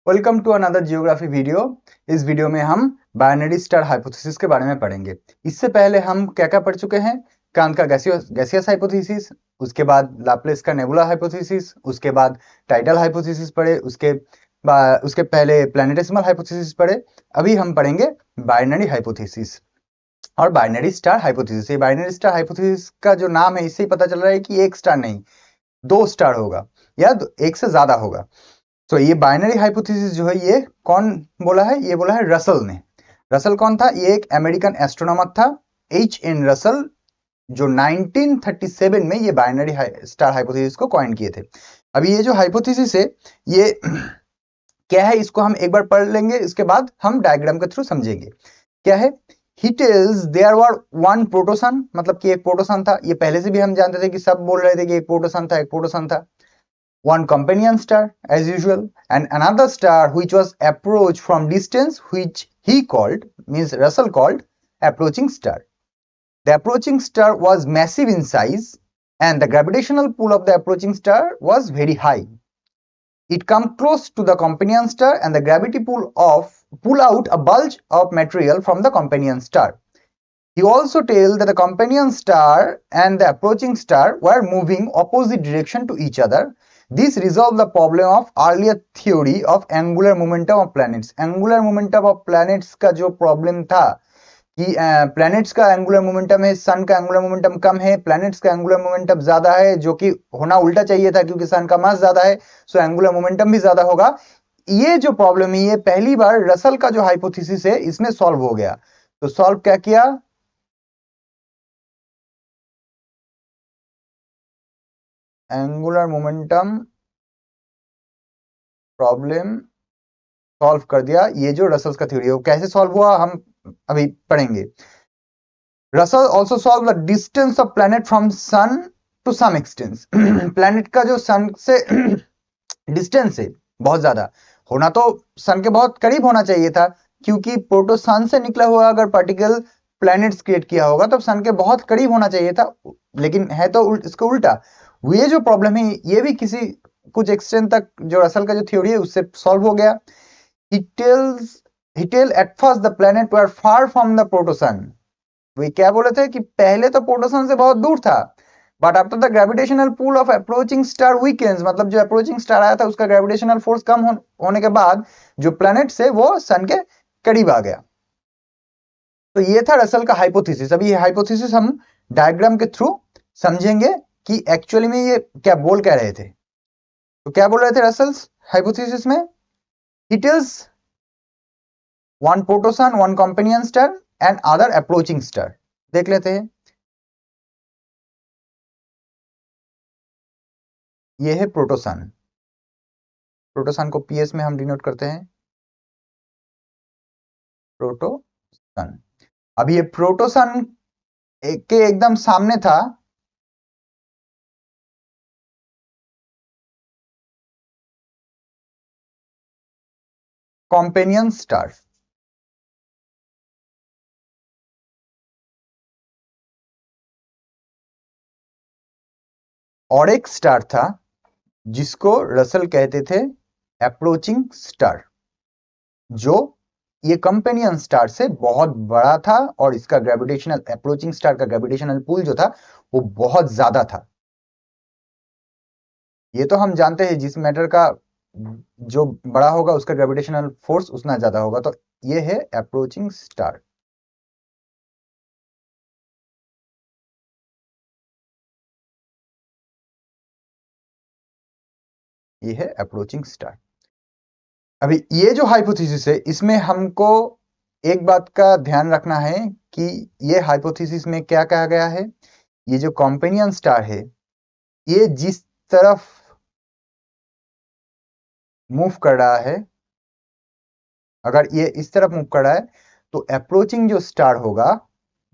Welcome to another geography video. इस video में हम बाइनरी स्टार हाइपोथेसिस के बारे में पढ़ेंगे। इससे पहले हम क्या क्या पढ़ चुके हैं? कांत का गैसियस हाइपोथेसिस, उसके बाद लाप्लेस का नेबुला हाइपोथेसिस, उसके बाद टाइडल हाइपोथेसिस पढ़े, उसके पहले प्लैनेटेसिमल हाइपोथेसिस पढ़े। अभी हम पढ़ेंगे बाइनरी हाइपोथेसिस और बाइनरी स्टार हाइपोथेसिस। ये बाइनरी स्टार हाइपोथेसिस का जो नाम है, इससे ही पता चल रहा है कि एक स्टार नहीं, दो स्टार होगा या एक से ज्यादा होगा। तो ये बाइनरी हाइपोथेसिस जो है, ये कौन बोला है? ये बोला है रसल ने। रसल कौन था? ये एक अमेरिकन एस्ट्रोनॉमर था, H.N. रसल, जो 1937 में ये बाइनरी स्टार हाइपोथेसिस को कॉइन किए थे। अभी ये जो हाइपोथेसिस है, ये क्या है, इसको हम एक बार पढ़ लेंगे, इसके बाद हम डायग्राम के थ्रू समझेंगे क्या है। He tells there were one protosun, मतलब कि एक प्रोटोसन था। ये पहले से भी हम जानते थे कि सब बोल रहे थे कि एक प्रोटोसन था, एक प्रोटोसन था। One companion star as usual, and another star which was approached from distance, which he called, means Russell called, approaching star. The approaching star was massive in size and the gravitational pull of the approaching star was very high. It come close to the companion star and the gravity pull out a bulge of material from the companion star. He also tells that the companion star and the approaching star were moving opposite direction to each other. This resolved the problem of earlier theory of angular momentum of planets. Angular momentum of planets का जो problem था कि planets का angular momentum है, सन का angular momentum कम है, planets का angular momentum ज्यादा है, जो कि होना उल्टा चाहिए था क्योंकि सन का मास ज्यादा है, सो एंगुलर मोमेंटम भी ज्यादा होगा। ये जो प्रॉब्लम है, ये पहली बार रसल का जो हाइपोथेसिस है इसमें सॉल्व हो गया। तो सॉल्व क्या किया? एंगुलर मोमेंटम प्रॉब्लम सॉल्व कर दिया। ये जो रसल्स का थ्योरी है वो कैसे सॉल्व हुआ हम अभी पढ़ेंगे। Russell also solve the distance of planet from sun to some extents. Planet का जो सन से डिस्टेंस है बहुत ज्यादा, होना तो सन के बहुत करीब होना चाहिए था, क्योंकि प्रोटो सन से निकला हुआ अगर पार्टिकल प्लैनेट्स क्रिएट किया होगा तो सन के बहुत करीब होना चाहिए था, लेकिन है तो इसको उल्टा। ये जो प्रॉब्लम है ये भी किसी कुछ एक्सटेंट तक जो रसल का जो थ्योरी है उससे सॉल्व हो गया। He tell at first the planet were far from the protosun. वे क्या बोले थे कि पहले तो प्रोटोसन से बहुत दूर था, but after the gravitational pull of approaching star weekends, मतलब जो अप्रोचिंग स्टार आया था उसका ग्रेविटेशनल फोर्स कम होने के बाद जो प्लैनेट से वो सन के करीब आ गया। तो ये था रसल का हाइपोथेसिस। अभी ये हाइपोथेसिस हम डायग्राम के थ्रू समझेंगे कि एक्चुअली में ये क्या बोल कह रहे थे। तो क्या बोल रहे थे रसल्स हाइपोथेसिस में? He tells one protosun, one companion star and other approaching star. देख लेते हैं। ये है प्रोटोसन। प्रोटोसन को पीएस में हम डिनोट करते हैं, प्रोटोसन। अब ये प्रोटोसन के एकदम सामने था कॉम्पेनियन स्टार। और एक स्टार था जिसको रसल कहते थे अप्रोचिंग स्टार, जो ये कंपेनियन स्टार से बहुत बड़ा था और इसका ग्रेविटेशनल, अप्रोचिंग स्टार का ग्रेविटेशनल पुल जो था वो बहुत ज्यादा था। ये तो हम जानते हैं जिस मैटर का जो बड़ा होगा उसका ग्रेविटेशनल फोर्स उतना ज्यादा होगा। तो ये है अप्रोचिंग स्टार। ये है अप्रोचिंग स्टार। अभी ये जो हाइपोथेसिस है इसमें हमको एक बात का ध्यान रखना है कि ये हाइपोथेसिस में क्या कहा गया है। ये जो कॉम्पेनियन स्टार है ये जिस तरफ मूव कर रहा है, अगर ये इस तरफ मूव कर रहा है तो अप्रोचिंग जो स्टार होगा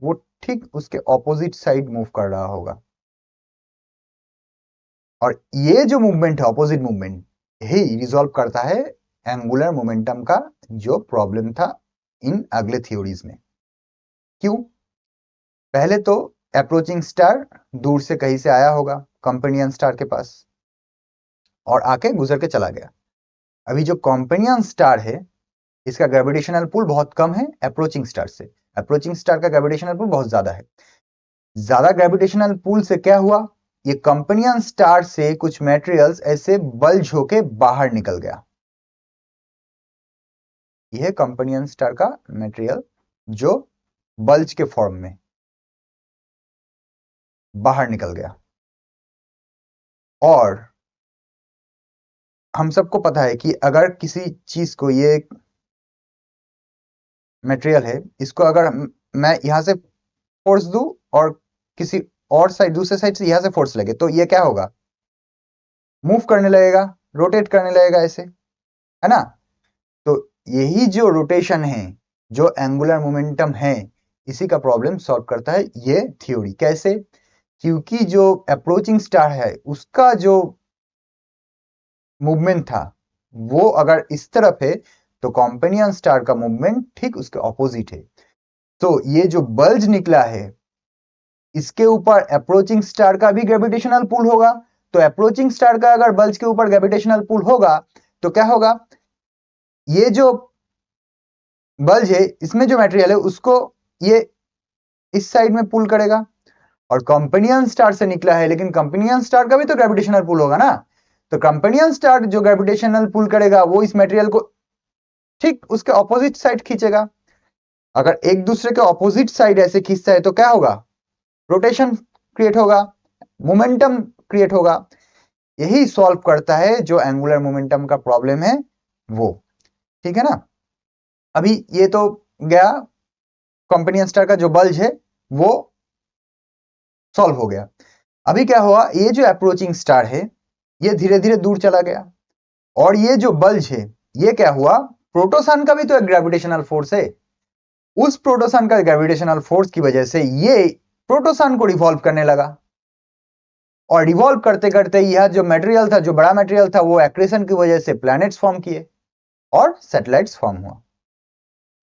वो ठीक उसके ऑपोजिट साइड मूव कर रहा होगा। और ये जो मूवमेंट है, ऑपोजिट मूवमेंट, ही रिजॉल्व करता है एंगुलर मोमेंटम का जो प्रॉब्लम था इन अगले थ्योरीज में। क्यों? पहले तो अप्रोचिंग स्टार दूर से कहीं से आया होगा कंपेनियन स्टार के पास और आके गुजर के चला गया। अभी जो कंपेनियन स्टार है इसका ग्रेविटेशनल पुल बहुत कम है अप्रोचिंग स्टार से। अप्रोचिंग स्टार का ग्रेविटेशनल पुल बहुत ज्यादा है। ज्यादा ग्रेविटेशनल पुल से क्या हुआ, ये कंपेनियन स्टार से कुछ मटेरियल्स ऐसे बल्ज होके बाहर निकल गया। यह कंपेनियन स्टार का मटेरियल जो बल्ज के फॉर्म में बाहर निकल गया। और हम सबको पता है कि अगर किसी चीज को, ये मटेरियल है, इसको अगर मैं यहां से फोर्स दूं और किसी और साइड, दूसरे साइड से यहां से फोर्स लगे, तो ये क्या होगा, मूव करने लगेगा, रोटेट करने लगेगा ऐसे, है ना। तो यही जो रोटेशन है, जो एंगुलर मोमेंटम है, इसी का प्रॉब्लम सॉल्व करता है ये थ्योरी। कैसे, क्योंकि जो अप्रोचिंग स्टार है उसका जो मूवमेंट था वो अगर इस तरफ है, तो कंपेनियन स्टार का मूवमेंट ठीक उसके ऑपोजिट है। तो ये जो बल्ज निकला है इसके ऊपर अप्रोचिंग स्टार का भी ग्रेविटेशनल पुल होगा। तो अप्रोचिंग स्टार का अगर बल्ज के ऊपर ग्रेविटेशनल पुल होगा तो क्या होगा, ये जो बल्ज है इसमें जो मटेरियल है उसको ये इस साइड में पुल करेगा। और कंपेनियन स्टार से निकला है, लेकिन कंपेनियन स्टार का भी तो ग्रेविटेशनल पुल होगा ना। तो कंपेनियन स्टार जो ग्रेविटेशनल पुल करेगा वो इस मटेरियल को ठीक उसके ऑपोजिट साइड खींचेगा। अगर एक दूसरे के ऑपोजिट साइड ऐसे खींचता है तो क्या होगा, रोटेशन क्रिएट होगा, मोमेंटम क्रिएट होगा। यही सॉल्व करता है जो एंगुलर मोमेंटम का प्रॉब्लम है वो, ठीक है ना। अभी ये तो गया, कंपेनियन स्टार का जो बल्ज है वो सॉल्व हो गया। अभी क्या हुआ, ये जो अप्रोचिंग स्टार है ये धीरे धीरे दूर चला गया, और ये जो बल्ज है ये क्या हुआ, प्रोटोसन का भी तो एक ग्रेविटेशनल फोर्स है। उस प्रोटोसन का ग्रेविटेशनल फोर्स की वजह से ये प्रोटोसन को रिवॉल्व करने लगा, और रिवॉल्व करते करते यह जो मटेरियल था, जो बड़ा मटेरियल था, वो एक्रेशन की वजह से प्लैनेट्स फॉर्म किए और सैटेलाइट्स फॉर्म हुआ।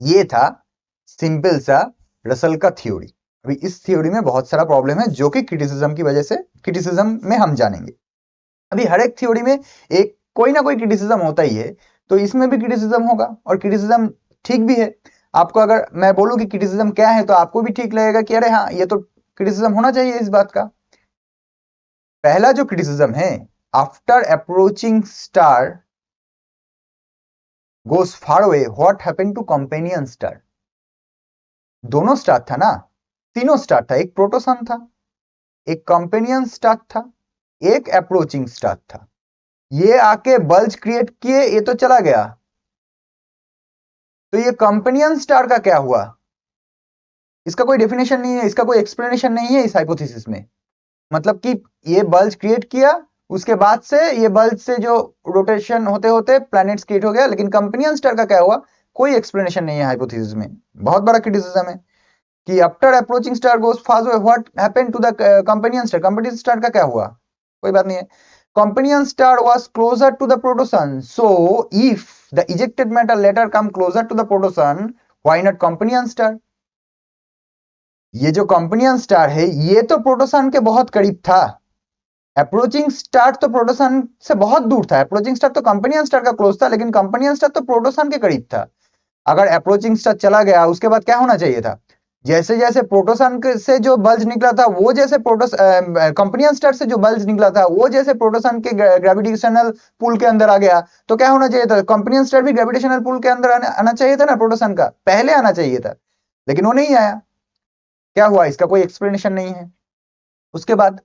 ये था सिंपल सा रसल का थ्योरी। अभी इस थ्योरी में बहुत सारा प्रॉब्लम है जो कि क्रिटिसिज्म की वजह से, क्रिटिसिज्म में हम जानेंगे। अभी हर एक थ्योरी में एक कोई ना कोई क्रिटिसिज्म होता ही है, तो इसमें भी क्रिटिसिज्म होगा, और क्रिटिसिज्म ठीक भी है। आपको अगर मैं बोलूं कि क्रिटिसिज्म क्या है तो आपको भी ठीक लगेगा कि अरे हाँ, ये तो क्रिटिसिज्म होना चाहिए इस बात का। पहला जो क्रिटिसिज्म है, आफ्टर अप्रोचिंग स्टार गोes far away, what happened to companion star? दोनों स्टार था ना, तीनों स्टार था, एक प्रोटोसन था, एक कंपेनियन स्टार था, एक अप्रोचिंग स्टार था। ये आके बल्ज क्रिएट किए, ये तो चला गया। तो ये कंपेनियन स्टार का क्या हुआ, इसका कोई डेफिनेशन नहीं है, इसका कोई एक्सप्लेनेशन नहीं है इस हाइपोथेसिस में। मतलब कि ये बल्ज क्रिएट किया, उसके बाद से ये बल्ज से जो रोटेशन होते होते प्लैनेट्स क्रिएट हो गया, लेकिन कंपेनियन स्टार का क्या हुआ, कोई एक्सप्लेनेशन नहीं है हाइपोथेसिस में। बहुत बड़ा क्रिटिसिज्म है कि after approaching star goes far away, what happened to the companion star. Companion star का क्या हुआ, कोई बात नहीं है। Companion star was closer to the protosun, so if the ejected matter later come closer to the protosun, why not companion star. ये जो companion star है ये तो प्रोटोसन के बहुत करीब था। अप्रोचिंग स्टार तो प्रोटोसन से बहुत दूर था। अप्रोचिंग स्टार तो कंपेनियन स्टार का क्लोज था, लेकिन कंपेनियन स्टार तो प्रोटोसन के करीब था। अगर अप्रोचिंग स्टार चला गया, उसके बाद क्या होना चाहिए था, जैसे जैसे प्रोटोसन से जो बल्ज निकला था वो जैसे कंपेनियन स्टार से जो बल्ज निकला था वो जैसे प्रोटोसन के ग्रेविटेशनल पुल के अंदर आ गया, तो क्या होना चाहिए था, कंपेनियन स्टार भी ग्रेविटेशनल पुल के अंदर आना चाहिए था ना, प्रोटोसन का पहले आना चाहिए था, लेकिन वो नहीं आया। क्या हुआ, इसका कोई एक्सप्लेनेशन नहीं है। उसके बाद,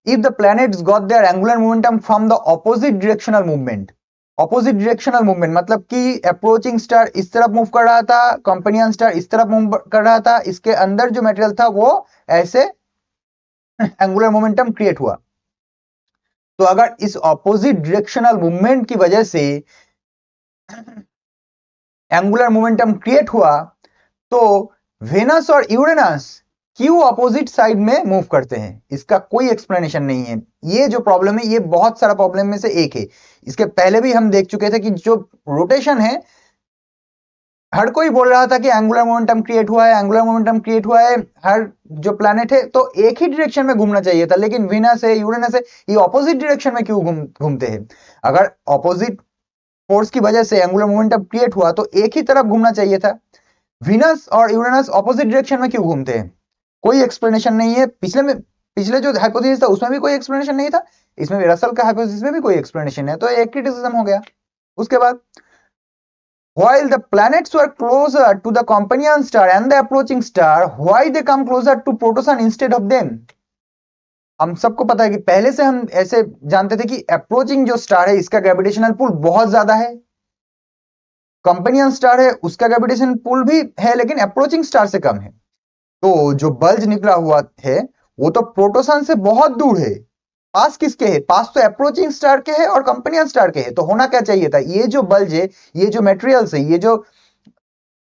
if the planets got their angular momentum from the opposite directional movement, opposite directional movement मतलब कि अप्रोचिंग स्टार इस तरफ मूव कर रहा था, कंपेनियन स्टार इस तरफ मूव कर रहा था, इसके अंदर जो मटेरियल था वो ऐसे एंगुलर मोमेंटम क्रिएट हुआ। तो अगर इस ऑपोजिट डिरेक्शनल मूवमेंट की वजह से एंगुलर मोमेंटम क्रिएट हुआ, तो वेनस और यूरेनस क्यों अपोजिट साइड में मूव करते हैं, इसका कोई एक्सप्लेनेशन नहीं है। ये जो प्रॉब्लम है ये बहुत सारा प्रॉब्लम में से एक है। इसके पहले भी हम देख चुके थे कि जो रोटेशन है, हर कोई बोल रहा था कि एंगुलर मोमेंटम क्रिएट हुआ है, एंगुलर मोमेंटम क्रिएट हुआ है, हर जो प्लैनेट है तो एक ही डायरेक्शन में घूमना चाहिए था, लेकिन वीनस है, यूरेनस है, ये ऑपोजिट डायरेक्शन में क्यों घूमते हैं। अगर ऑपोजिट फोर्स की वजह से एंगुलर मोमेंटम क्रिएट हुआ तो एक ही तरफ घूमना चाहिए था। वीनस और यूरेनस ऑपोजिट डायरेक्शन में क्यों घूमते हैं? कोई एक्सप्लेनेशन नहीं है। पिछले जो हाइपोथेसिस था उसमें भी कोई एक्सप्लेनेशन नहीं था, इसमें भी रसल का हाइपोथेसिस में भी कोई एक्सप्लेनेशन है, तो एक क्रिटिसिज्म हो गया। उसके बाद while the planets were closer to the companion star and the approaching star, why they come closer to protosun instead of them? हम सबको पता है कि पहले से हम ऐसे जानते थे कि अप्रोचिंग जो स्टार है इसका ग्रेविटेशनल पुल बहुत ज्यादा है, कंपेनियन स्टार है उसका ग्रेविटेशनल पुल भी है लेकिन अप्रोचिंग स्टार से कम है। तो जो बल्ज निकला हुआ है वो तो प्रोटोसन से बहुत दूर है। पास किसके है? पास तो अप्रोचिंग स्टार के है और कंपेनियन स्टार के है। तो होना क्या चाहिए था? ये जो बल्ज है, ये जो मेटेरियल्स है, ये जो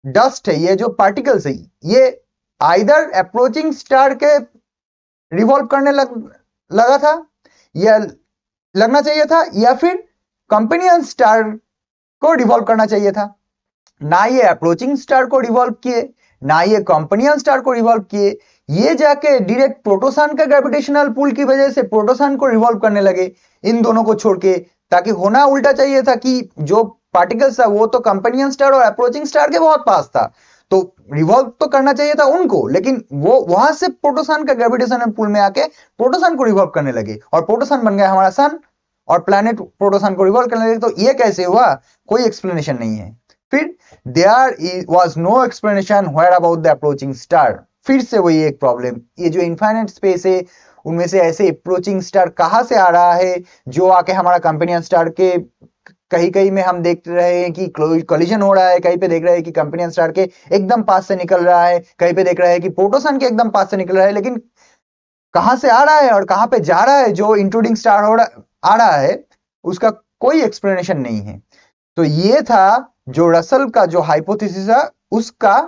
डस्ट है, ये जो पार्टिकल्स है, ये आइदर अप्रोचिंग स्टार के रिवॉल्व करने लगा था या लगना चाहिए था, या फिर कंपेनियन स्टार को रिवॉल्व करना चाहिए था। ना ये अप्रोचिंग स्टार को रिवॉल्व किए, ना ये कंपेनियन स्टार को रिवॉल्व किए, ये जाके डायरेक्ट प्रोटोसन का ग्रेविटेशनल पुल की वजह से प्रोटोसन को रिवॉल्व करने लगे इन दोनों को छोड़ के। ताकि होना उल्टा चाहिए था कि जो पार्टिकल्स था वो तो कंपेनियन स्टार और अप्रोचिंग स्टार के बहुत पास था, तो रिवॉल्व तो करना चाहिए था उनको, लेकिन वो वहां से प्रोटोसन का ग्रेविटेशनल पुल में आके प्रोटोसन को रिवॉल्व करने लगे और प्रोटोसन बन गया हमारा सन और प्लैनेट प्रोटोसन को रिवॉल्व करने लगे। तो ये कैसे हुआ? कोई एक्सप्लेनेशन नहीं है। फिर there was no explanation where about the approaching star. फिर से वही एक प्रॉब्लम, ये जो इनफाइनाइट स्पेस है उनमें से ऐसे अप्रोचिंग स्टार कहां से आ रहा है जो आके हमारा कंपेनियन स्टार के कहीं कहीं में हम देख रहे हैं कि कोलिजन हो रहा है, कहीं पे देख रहे हैं कि कंपेनियन स्टार के एकदम पास से निकल रहा है, कहीं पे देख रहे हैं कि प्रोटोसन के एकदम पास से निकल रहा है, लेकिन कहां से आ रहा है और कहां पे जा रहा है जो इंट्रूडिंग स्टार आ रहा है उसका कोई एक्सप्लेनेशन नहीं है। तो ये था जो रसल का जो हाइपोथेसिस है उसका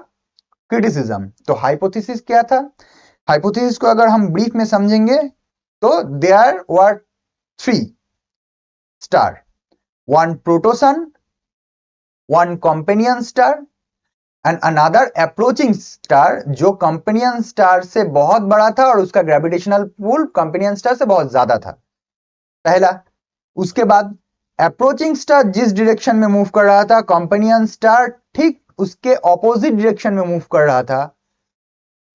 क्रिटिसिज्म। तो हाइपोथेसिस क्या था? हाइपोथेसिस को अगर हम ब्रीफ में समझेंगे तो there were 3 star, 1 protosun, 1 companion star and another approaching star जो कंपेनियन स्टार से बहुत बड़ा था और उसका ग्रेविटेशनल पुल कंपेनियन स्टार से बहुत ज्यादा था, पहला। उसके बाद अप्रोचिंग स्टार जिस डायरेक्शन में मूव कर रहा था, कंपेनियन स्टार ठीक उसके ऑपोजिट डायरेक्शन में मूव कर रहा था।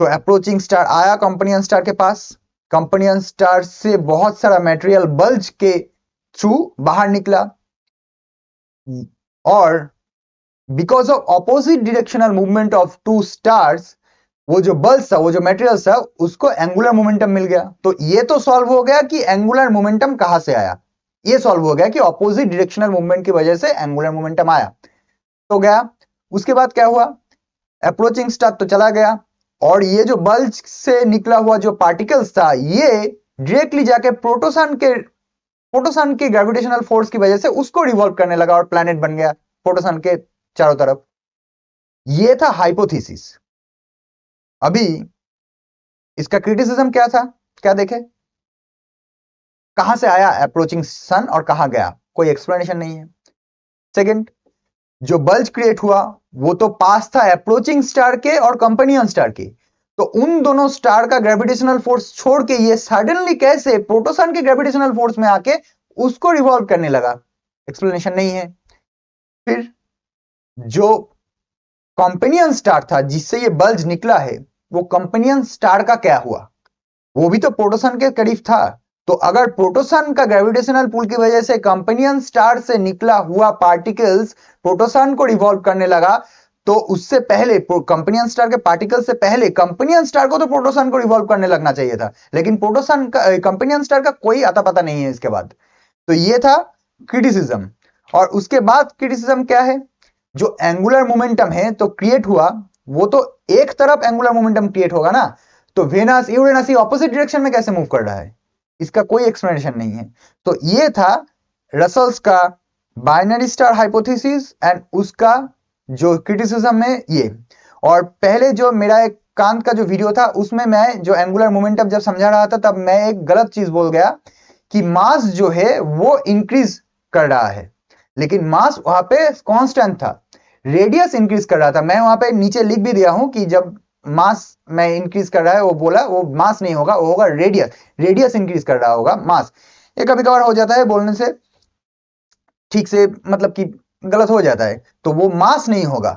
तो अप्रोचिंग स्टार आया कंपेनियन स्टार के पास, कंपेनियन स्टार से बहुत सारा मटेरियल बल्ज के थ्रू बाहर निकला और because of opposite directional movement of 2 stars वो जो बल्स था, वो जो मटेरियल्स था, उसको एंगुलर मोमेंटम मिल गया। तो ये तो सॉल्व हो गया कि एंगुलर मोमेंटम कहां से आया, ये सॉल्व हो गया कि ऑपोजिट डायरेक्शनल मूवमेंट की वजह से एंगुलर मोमेंटम आया, तो गया। उसके बाद क्या हुआ? अप्रोचिंग स्टार तो चला गया और ये जो बल्ज से निकला हुआ जो पार्टिकल्स था ये डायरेक्टली जाके प्रोटोसन के ग्रेविटेशनल फोर्स की वजह से उसको रिवॉल्व करने लगा और प्लैनेट बन गया प्रोटोसन के चारों तरफ। ये था हाइपोथेसिस। अभी इसका क्रिटिसिज्म क्या था? क्या देखे? कहां से आया अप्रोचिंग सन और कहां गया? कोई एक्सप्लेनेशन नहीं है। सेकंड, जो बल्ज क्रिएट हुआ वो तो पास था अप्रोचिंग स्टार के और कंपेनियन स्टार के, तो उन दोनों स्टार का ग्रेविटेशनल फोर्स छोड़ के ये सडनली कैसे प्रोटोसन के ग्रेविटेशनल फोर्स में आके उसको रिवॉल्व करने लगा? एक्सप्लेनेशन नहीं है। फिर जो कंपेनियन स्टार था जिससे ये बल्ज निकला है, वो कंपेनियन स्टार का क्या हुआ? वो भी तो प्रोटोसन के करीब था। तो अगर प्रोटोसन का ग्रेविटेशनल पुल की वजह से कंपेनियन स्टार से निकला हुआ पार्टिकल्स प्रोटोसन को रिवॉल्व करने लगा, तो उससे पहले कंपेनियन स्टार के पार्टिकल से पहले कंपेनियन स्टार को तो प्रोटोसन को रिवॉल्व करने लगना चाहिए था, लेकिन प्रोटोसन का कंपेनियन स्टार का कोई आता पता नहीं है इसके बाद। तो ये था क्रिटिसिज्म। और उसके बाद क्रिटिसिज्म क्या है? जो एंगुलर मोमेंटम है तो क्रिएट हुआ, वो तो एक तरफ एंगुलर मोमेंटम क्रिएट होगा ना, तो वेनस यूरेनस ऑपोजिट डायरेक्शन में कैसे मूव कर रहा है? इसका कोई एक्सप्लेनेशन नहीं है। तो ये था रसल्स का बाइनरी स्टार हाइपोथेसिस एंड उसका जो क्रिटिसिज्म है ये। और पहले जो मेरा एक कांत का जो वीडियो था उसमें मैं जो एंगुलर मोमेंटम जब समझा रहा था तब मैं एक गलत चीज बोल गया कि मास जो है वो इंक्रीज कर रहा है, लेकिन मास वहां पे कांस्टेंट था, रेडियस इंक्रीज कर रहा था। मैं वहां पे नीचे लिख भी दिया हूं कि जब मास में इंक्रीज कर रहा है वो बोला वो मास नहीं होगा, वो होगा रेडियस, रेडियस इंक्रीज कर रहा होगा, मास। ये कभी कभार हो जाता है बोलने से ठीक से, मतलब कि गलत हो जाता है, तो वो मास नहीं होगा,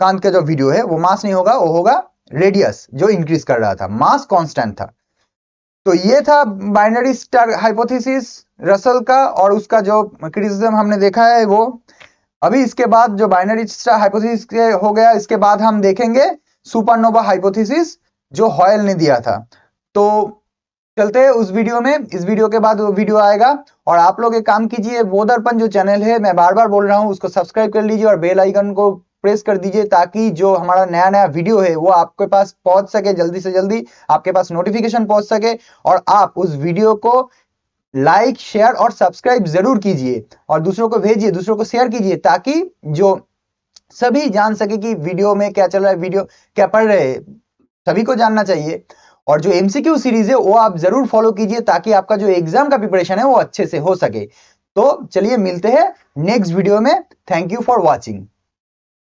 कांत का जो वीडियो है वो मास नहीं होगा, वो होगा रेडियस जो इंक्रीज कर रहा था, मास कांस्टेंट था। तो ये था बाइनरी स्टार हाइपोथेसिस रसल का, और उसका जो क्रिटिसिज्म हमने देखा है वो। अभी इसके बाद जो बाइनरी स्टार हाइपोथेसिस हो गया, इसके बाद हम देखेंगे सुपरनोवा हाइपोथेसिस जो हॉयल ने दिया था। तो चलते हैं उस वीडियो में, इस वीडियो के बाद वो वीडियो आएगा। और आप लोग एक काम कीजिए, वो दर्पण जो चैनल है, मैं बार बार बोल रहा हूं, उसको सब्सक्राइब कर लीजिए और बेल आइकन को प्रेस कर दीजिए, ताकि जो हमारा नया नया वीडियो है वो आपके पास पहुंच सके, जल्दी से जल्दी आपके पास नोटिफिकेशन पहुंच सके, और आप उस वीडियो को लाइक शेयर और सब्सक्राइब जरूर कीजिए, और दूसरों को भेजिए, दूसरों को शेयर कीजिए, ताकि जो सभी जान सके कि वीडियो में क्या चल रहा है, वीडियो क्या पढ़ रहे हैं, सभी को जानना चाहिए। और जो एमसीक्यू सीरीज है वो आप जरूर फॉलो कीजिए, ताकि आपका जो एग्जाम का प्रिपरेशन है वो अच्छे से हो सके। तो चलिए मिलते हैं नेक्स्ट वीडियो में। Thank you for watching.